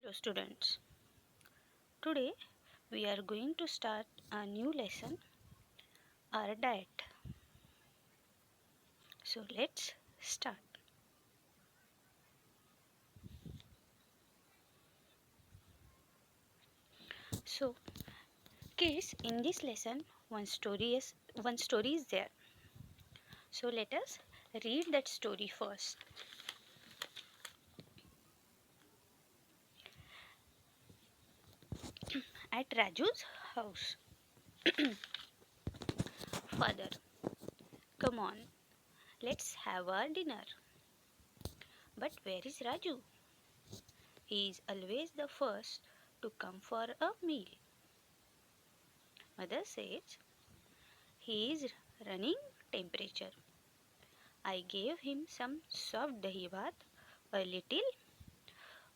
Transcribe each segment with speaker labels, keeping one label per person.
Speaker 1: Hello, students. Today we are going to start a new lesson, our diet. So, let's start. So, kids, in this lesson, one story is there. So, let us read that story first. At Raju's house, father, come on, let's have our dinner. But where is Raju? He is always the first to come for a meal. Mother says he is running temperature. I gave him some soft dahi bhat a little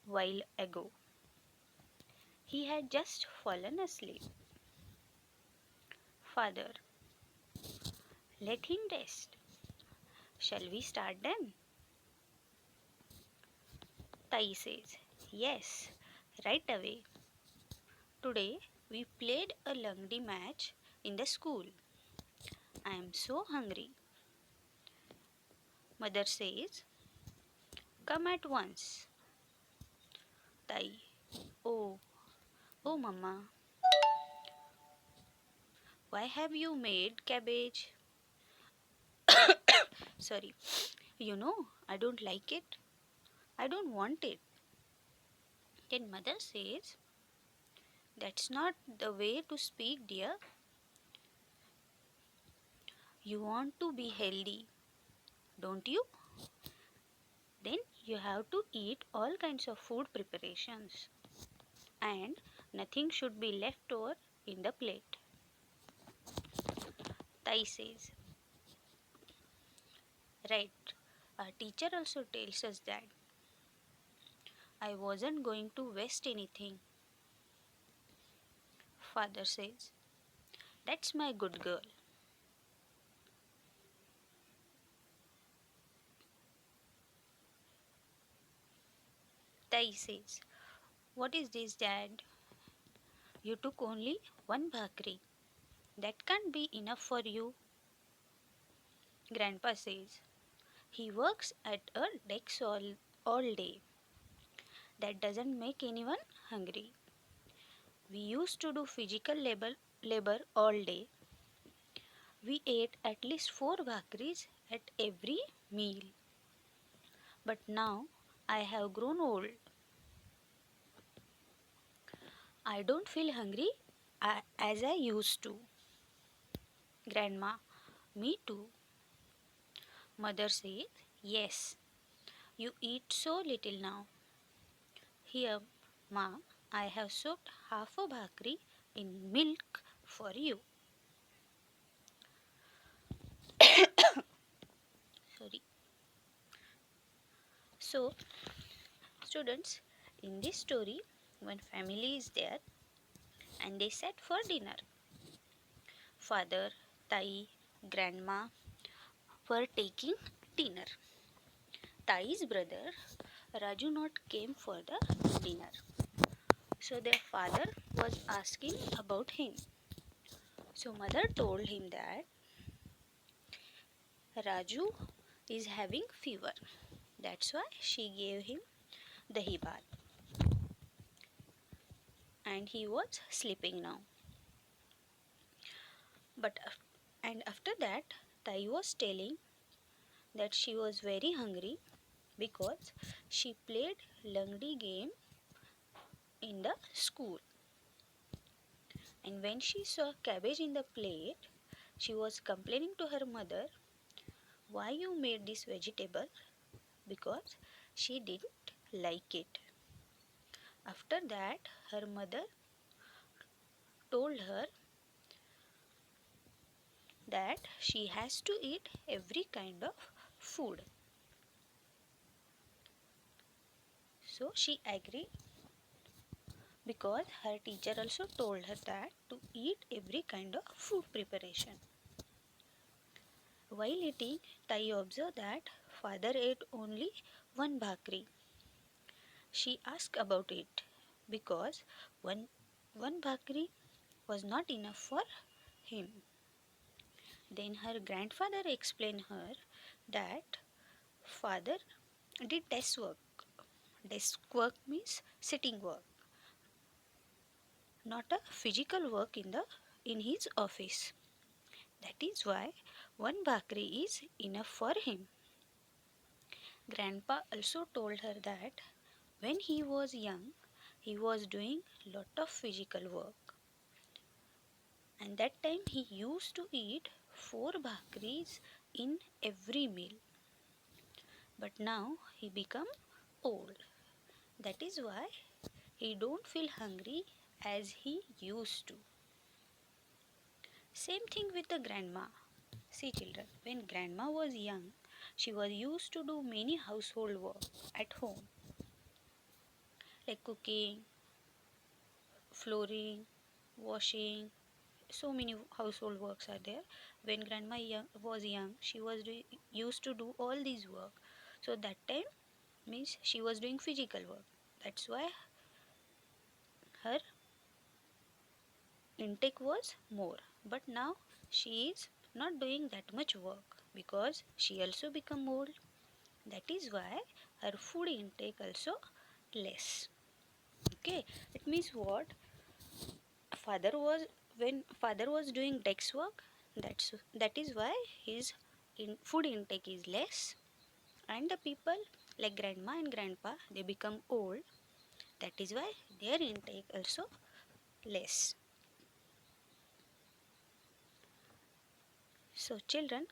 Speaker 1: while ago. He had just fallen asleep. Father, let him rest. Shall we start then? Tai says, yes, right away. Today we played a lungdi match in the school. I am so hungry. Mother says, come at once. Tai, oh, oh mama, why have you made cabbage? Sorry, I don't like it. I don't want it. Then mother says, that's not the way to speak, dear. You want to be healthy, don't you? Then you have to eat all kinds of food preparations. And nothing should be left over in the plate. Tai says, right. Our teacher also tells us that I wasn't going to waste anything. Father says, that's my good girl. Tai says, what is this, Dad? You took only one bhakri. That can't be enough for you. Grandpa says, he works at a desk all day. That doesn't make anyone hungry. We used to do physical labor all day. We ate at least 4 bhakris at every meal. But now I have grown old. I don't feel hungry as I used to. Grandma, me too. Mother says, yes, you eat so little now. Here, Ma, I have soaked half a bhakri in milk for you. Sorry. So, students, in this story, one family is there and they sat for dinner. Father, Tai, grandma were taking dinner. Tai's brother Raju not came for the dinner. So their father was asking about him. So mother told him that Raju is having fever. That's why she gave him dahi bhat. And he was sleeping now. But and after that, Tai was telling that she was very hungry because she played Langdi game in the school. And when she saw cabbage in the plate, she was complaining to her mother, why you made this vegetable? Because she didn't like it. After that, her mother told her that she has to eat every kind of food. So she agreed because her teacher also told her that to eat every kind of food preparation. While eating, Tai observed that father ate only one bhakri. She asked about it. because one bhakri was not enough for him. Then her grandfather explained her that father did desk work. Desk work means sitting work, not a physical work in his office. That is why one bhakri is enough for him. Grandpa also told her that when he was young, he was doing lot of physical work, and that time he used to eat four bhakris in every meal. But now he become old. That is why he don't feel hungry as he used to. Same thing with the grandma. See children, when grandma was young, she was used to do many household work at home, like cooking, flooring, washing. So many household works are there. When grandma was young, she was used to do all these work. So that time means she was doing physical work. That's why her intake was more. But now she is not doing that much work because she also become old. That is why her food intake also less. Okay, it means what? Father was when father was doing desk work. That is why his food intake is less, and the people like grandma and grandpa they become old. That is why their intake also less. So children,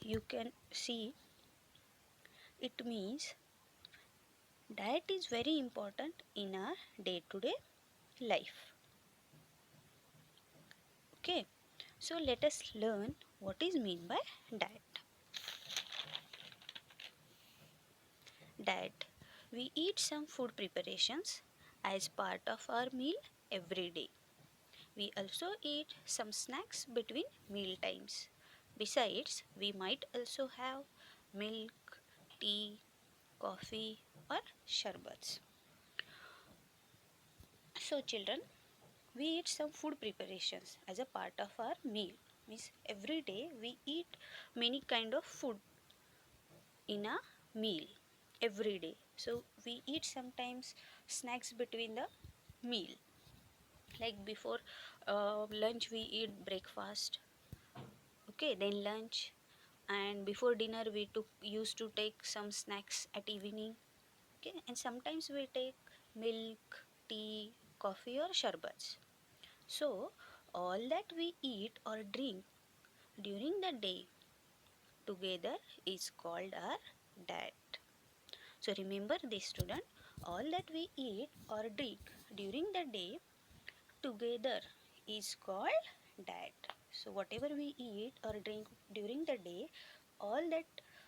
Speaker 1: you can see it means diet is very important in our day to day life. Okay, so let us learn what is mean by diet. Diet. We eat some food preparations as part of our meal every day. We also eat some snacks between meal times. Besides, we might also have milk, tea, coffee, or sharbats. So, children, we eat some food preparations as a part of our meal. Means every day we eat many kind of food in a meal every day. So we eat sometimes snacks between the meal. Like before lunch we eat breakfast. Okay, then lunch, and before dinner we took used to take some snacks at evening. Okay, and sometimes we take milk, tea, coffee or sharbats. So all that we eat or drink during the day together is called our diet. So remember this student, all that we eat or drink during the day together is called diet. So whatever we eat or drink during the day, all that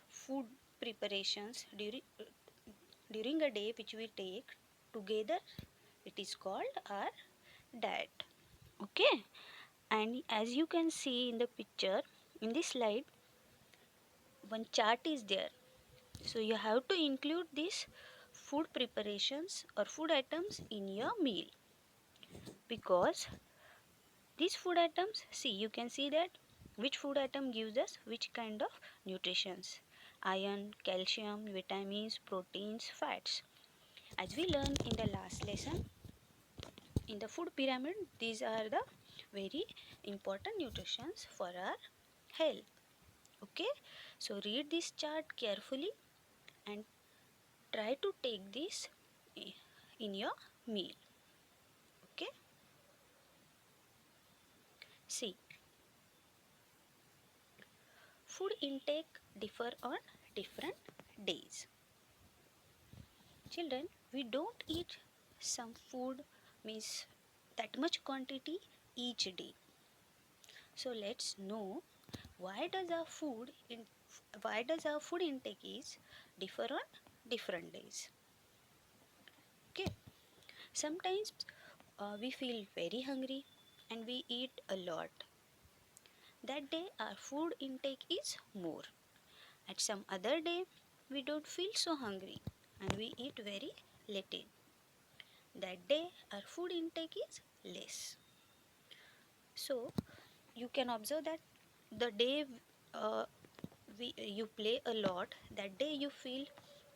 Speaker 1: food preparations during a day which we take together, it is called our diet. Okay, and as you can see in the picture in this slide, one chart is there. So you have to include these food preparations or food items in your meal, because these food items, see, you can see that which food item gives us which kind of nutritions: iron, calcium, vitamins, proteins, fats. As we learned in the last lesson, in the food pyramid, these are the very important nutritions for our health. Okay, so read this chart carefully and try to take this in your meal. Okay, see, food intake differ on different days. Children, we don't eat some food means that much quantity each day. So let's know why does our food intake is differ on different days. Okay, sometimes we feel very hungry and we eat a lot. That day our food intake is more. At some other day we don't feel so hungry and we eat very little. That day our food intake is less. So you can observe that the day uh, you play a lot, that day you feel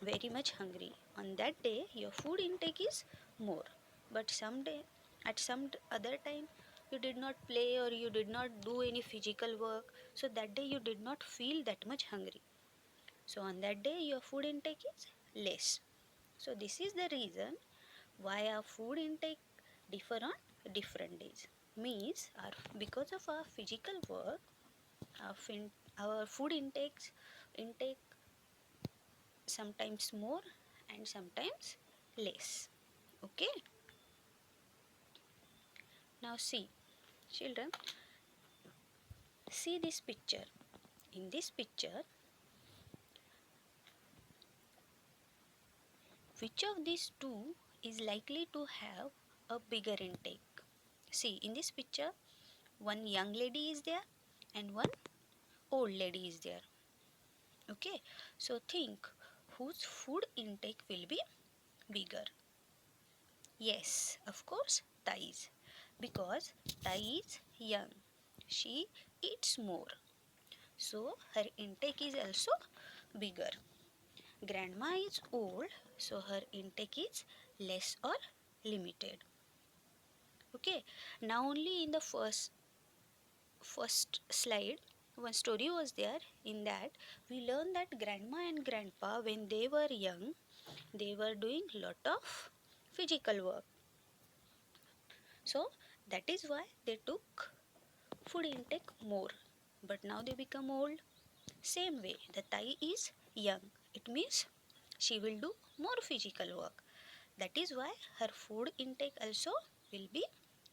Speaker 1: very much hungry. On that day your food intake is more. But someday, at some other time, you did not play or you did not do any physical work, so that day you did not feel that much hungry. So on that day your food intake is less. So this is the reason why our food intake differ on different days. Means because of our physical work, our food intake sometimes more and sometimes less. Okay, now see children, see this picture. In this picture, which of these two is likely to have a bigger intake? See, in this picture, one young lady is there and one old lady is there. Okay, so think whose food intake will be bigger? Yes, of course, Thais. Because Thai is young. She eats more. So her intake is also bigger. Grandma is old, so her intake is less or limited. Okay, now only in the first slide one story was there. In that we learned that grandma and grandpa, when they were young, they were doing lot of physical work. So that is why they took food intake more. But now they become old. Same way, the Thai is young. It means she will do more physical work. That is why her food intake also will be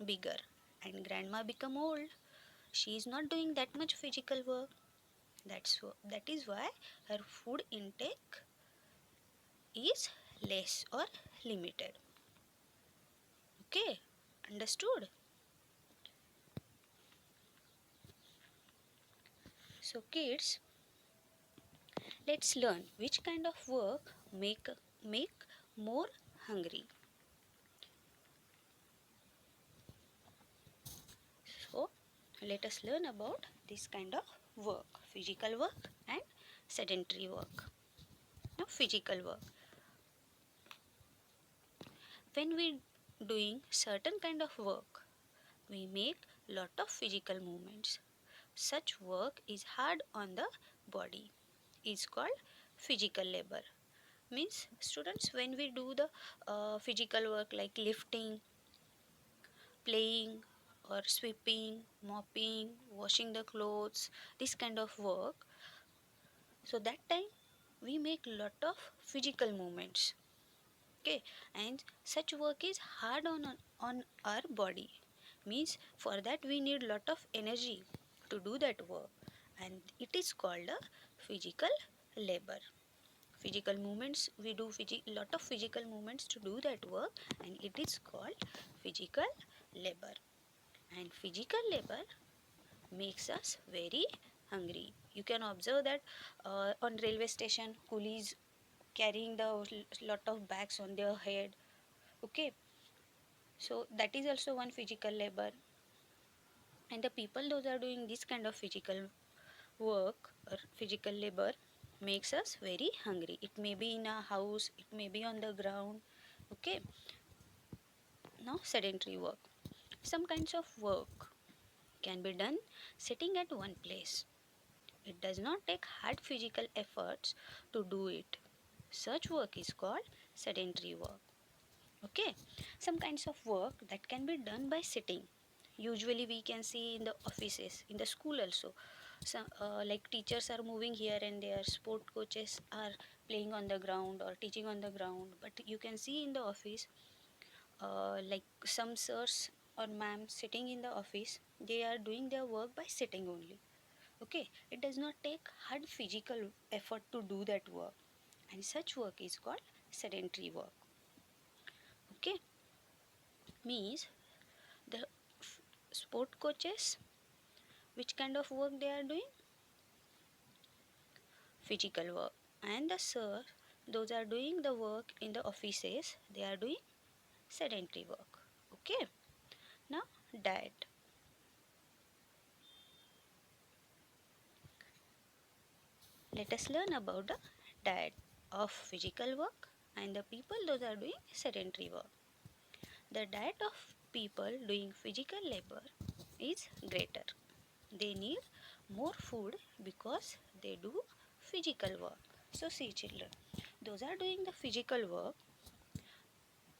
Speaker 1: bigger. And grandma become old. She is not doing that much physical work. That is why her food intake is less or limited. Okay, understood? So kids, let's learn which kind of work make more hungry. So let us learn about this kind of work, physical work and sedentary work. Now physical work. When we doing certain kind of work, we make lot of physical movements. Such work is hard on the body. Is called physical labor. Means students, when we do the physical work like lifting, playing or sweeping, mopping, washing the clothes, this kind of work, so that time we make lot of physical movements. Okay, and such work is hard on our body. Means for that we need lot of energy to do that work, and it is called a physical labor. Physical movements, we do lot of physical movements to do that work, and it is called physical labor. And physical labor makes us very hungry. You can observe that on railway station, coolies carrying the lot of bags on their head. Okay, so that is also one physical labor. And the people those are doing this kind of physical work or physical labor makes us very hungry. It may be in a house, it may be on the ground. Okay, now sedentary work. Some kinds of work can be done sitting at one place. It does not take hard physical efforts to do it. Such work is called sedentary work. Okay, some kinds of work that can be done by sitting. Usually we can see in the offices, in the school also. Some like teachers are moving here and there, sport coaches are playing on the ground or teaching on the ground. But you can see in the office, like some sirs or ma'am sitting in the office, they are doing their work by sitting only. Okay, it does not take hard physical effort to do that work, and such work is called sedentary work. Okay, means the sport coaches, which kind of work they are doing? Physical work. And the sir, those are doing the work in the offices, they are doing sedentary work. Okay, now diet. Let us learn about the diet of physical work and the people those are doing sedentary work. The diet of people doing physical labor is greater. They need more food because they do physical work. So see children, those are doing the physical work.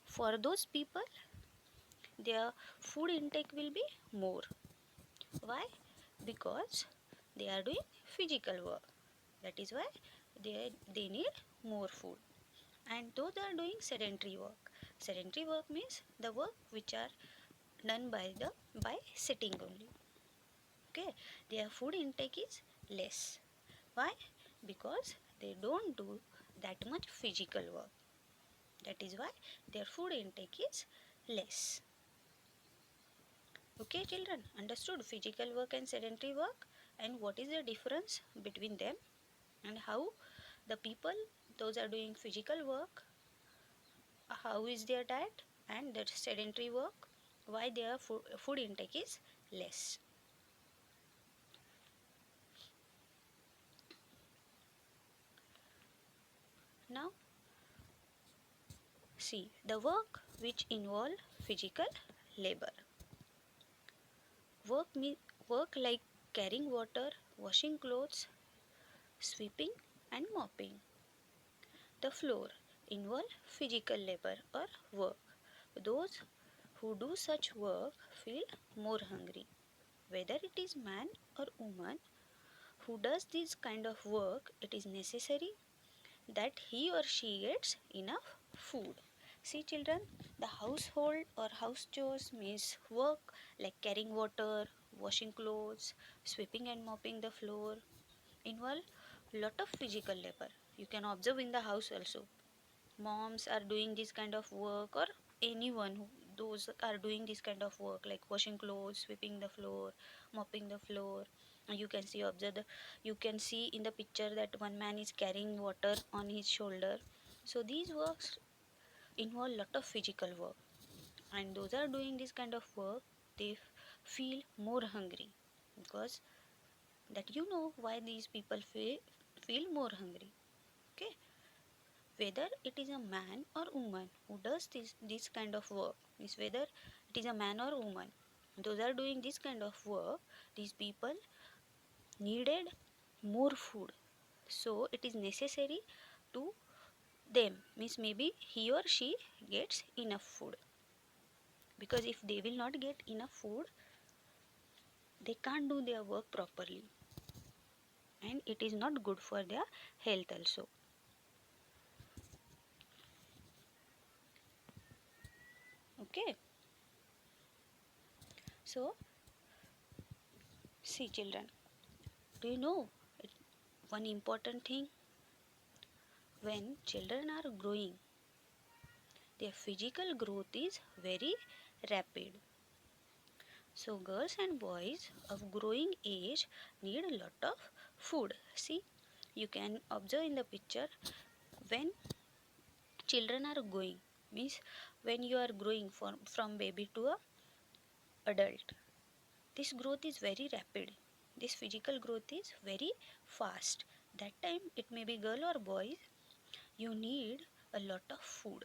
Speaker 1: For those people, their food intake will be more. Why? Because they are doing physical work. That is why they need more food. And those are doing sedentary work. Sedentary work means the work which are done by sitting only. Okay, their food intake is less. Why? Because they don't do that much physical work. That is why their food intake is less. Okay, children, understood physical work and sedentary work, and what is the difference between them, and how the people those are doing physical work, how is their diet, and that sedentary work, why their food intake is less. Now see the work which involve physical labor. Work work like carrying water, washing clothes, sweeping and mopping the floor involve physical labor or work. Those who do such work feel more hungry. Whether it is man or woman who does this kind of work, it is necessary that he or she gets enough food. See children, the household or house chores means work like carrying water, washing clothes, sweeping and mopping the floor involve lot of physical labor. You can observe in the house also. Moms are doing this kind of work, or anyone who those are doing this kind of work like washing clothes, sweeping the floor, mopping the floor. You can see observe the, you can see in the picture that one man is carrying water on his shoulder. So these works involve lot of physical work, and those are doing this kind of work, they feel more hungry, because that you know why these people feel more hungry. Okay, whether it is a man or woman who does this kind of work, means whether it is a man or woman, those are doing this kind of work, these people needed more food. So it is necessary to them, means maybe he or she gets enough food, because if they will not get enough food, they can't do their work properly, and it is not good for their health also. Okay, so see children, do you know one important thing? When children are growing, their physical growth is very rapid. So girls and boys of growing age need a lot of food. See, you can observe in the picture, when children are growing, means when you are growing from baby to a adult, this growth is very rapid. This physical growth is very fast. That time it may be girl or boy, you need a lot of food.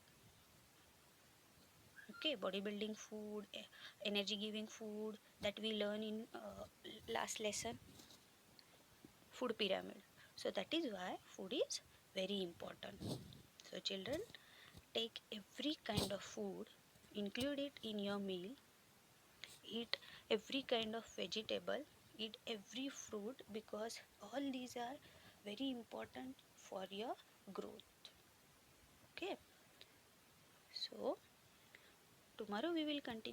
Speaker 1: Okay, bodybuilding food, energy giving food, that we learn in last lesson, food pyramid. So that is why food is very important. So children, take every kind of food, include it in your meal, eat every kind of vegetable, eat every fruit, because all these are very important for your growth. Okay, so tomorrow we will continue